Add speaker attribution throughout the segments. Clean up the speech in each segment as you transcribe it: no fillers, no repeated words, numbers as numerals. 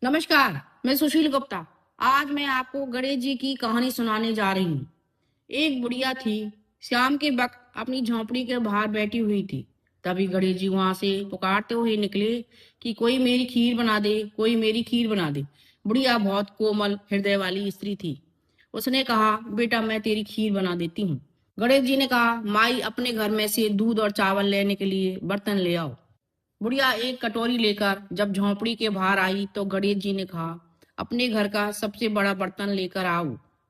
Speaker 1: नमस्कार, मैं सुशील गुप्ता। आज मैं आपको गणेश जी की कहानी सुनाने जा रही हूँ। एक बुढ़िया थी। शाम के वक्त अपनी झोंपड़ी के बाहर बैठी हुई थी। तभी गणेश जी वहां से पुकारते हुए निकले कि कोई मेरी खीर बना दे, कोई मेरी खीर बना दे। बुढ़िया बहुत कोमल हृदय वाली स्त्री थी। उसने कहा, बेटा मैं तेरी खीर बना देती हूँ। गणेश जी ने कहा, माई अपने घर में से दूध और चावल लेने के लिए बर्तन ले आओ। बुढ़िया एक कटोरी लेकर जब झोंपड़ी के बाहर आई तो गणेश जी ने कहा, अपने घर का सबसे बड़ा बर्तन लेकर आओ।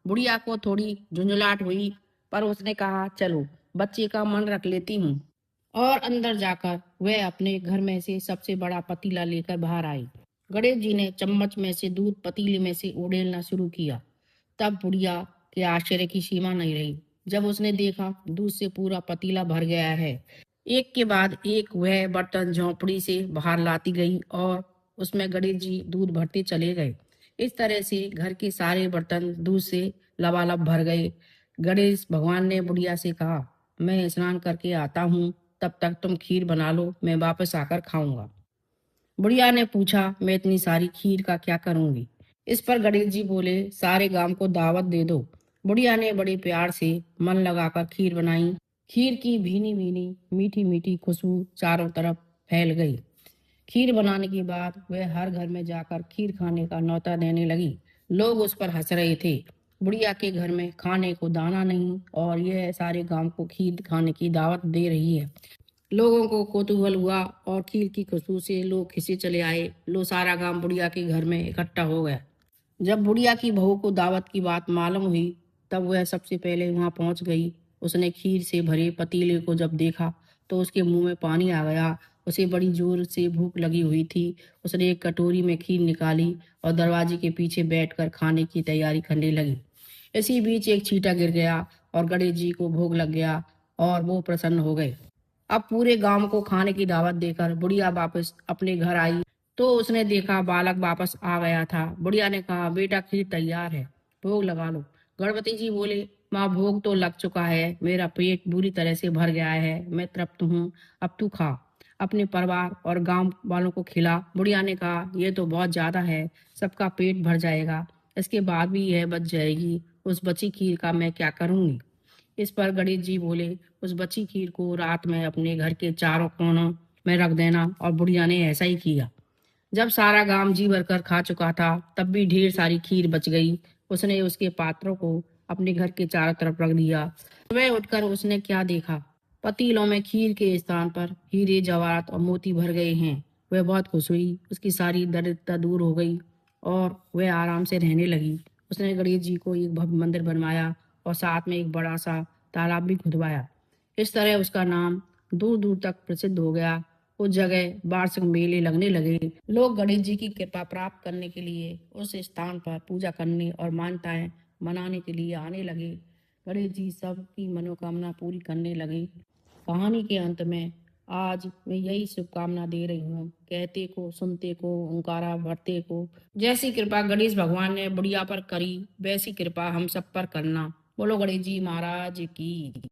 Speaker 1: बुढ़िया को थोड़ी झुंझलाहट हुई, पर उसने कहा, चलो बच्चे का मन रख लेती हूँ। और अंदर जाकर वह अपने घर में से सबसे बड़ा पतीला लेकर बाहर आई। गणेश जी ने चम्मच में से दूध पतीले में से उड़ेलना शुरू किया। तब बुढ़िया के आश्चर्य की सीमा नहीं रही जब उसने देखा दूध से पूरा पतीला भर गया है। एक के बाद एक वह बर्तन झोंपड़ी से बाहर लाती गई और उसमें गणेश जी दूध भरते चले गए। इस तरह से घर के सारे बर्तन दूध से लबालब भर गए। गणेश भगवान ने बुढ़िया से कहा, मैं स्नान करके आता हूँ, तब तक तुम खीर बना लो, मैं वापस आकर खाऊंगा। बुढ़िया ने पूछा, मैं इतनी सारी खीर का क्या करूंगी? इस पर गणेश जी बोले, सारे गांव को दावत दे दो। बुढ़िया ने बड़े प्यार से मन लगाकर खीर बनाई। खीर की भीनी भीनी मीठी मीठी खुशबू चारों तरफ फैल गई। खीर बनाने के बाद वह हर घर में जाकर खीर खाने का न्योता देने लगी। लोग उस पर हंस रहे थे। बुढ़िया के घर में खाने को दाना नहीं और यह सारे गांव को खीर खाने की दावत दे रही है। लोगों को कौतूहल हुआ और खीर की खुशबू से लोग खिसे चले आए। लो सारा गांव बुढ़िया के घर में इकट्ठा हो गया। जब बुढ़िया की बहू को दावत की बात मालूम हुई तब वह सबसे पहले वहां पहुंच गई। उसने खीर से भरे पतीले को जब देखा तो उसके मुंह में पानी आ गया। उसे बड़ी जोर से भूख लगी हुई थी। उसने एक कटोरी में खीर निकाली और दरवाजे के पीछे बैठकर खाने की तैयारी करने लगी। इसी बीच एक छींटा गिर गया और गणेश जी को भोग लग गया और वो प्रसन्न हो गए। अब पूरे गांव को खाने की दावत देकर बुढ़िया वापस अपने घर आई तो उसने देखा बालक वापस आ गया था। बुढ़िया ने कहा, बेटा खीर तैयार है, भोग लगा लो। गणपति जी बोले, माँ भोग तो लग चुका है, मेरा पेट बुरी तरह से भर गया है, मैं तृप्त हूँ, अब तू खा, अपने परिवार और गांव वालों को खिला। बुढ़िया ने कहा, यह तो बहुत ज्यादा है, सबका पेट भर जाएगा, इसके बाद भी यह बच जाएगी, उस बची खीर का मैं क्या करूंगी? इस पर गणेश जी बोले, उस बची खीर को रात में अपने घर के चारों कोनों में रख देना। और बुढ़िया ने ऐसा ही किया। जब सारा गांव जी भरकर खा चुका था तब भी ढेर सारी खीर बच गई। उसने उसके पात्रों को अपने घर के चारों तरफ रख दिया। सुबह उठकर उसने क्या देखा, पतीलों में खीर के स्थान पर हीरे जवाहरात और मोती भर गए हैं। वह बहुत खुश हुई, उसकी सारी दरिद्रता दूर हो गई और वह आराम से रहने लगी। उसने गणेश जी को एक भव्य मंदिर बनवाया और साथ में एक बड़ा सा तालाब भी खुदवाया। इस तरह उसका नाम दूर दूर तक प्रसिद्ध हो गया। उस जगह वार्षिक मेले लगने लगे। लोग गणेश जी की कृपा प्राप्त करने के लिए उस स्थान पर पूजा करने और मान्यताएं मनाने के लिए आने लगे। गणेश जी सबकी मनोकामना पूरी करने लगे। कहानी के अंत में आज मैं यही शुभकामना दे रही हूँ, कहते को सुनते को ओंकारा भरते को। जैसी कृपा गणेश भगवान ने बुढ़िया पर करी वैसी कृपा हम सब पर करना। बोलो गणेश जी महाराज की।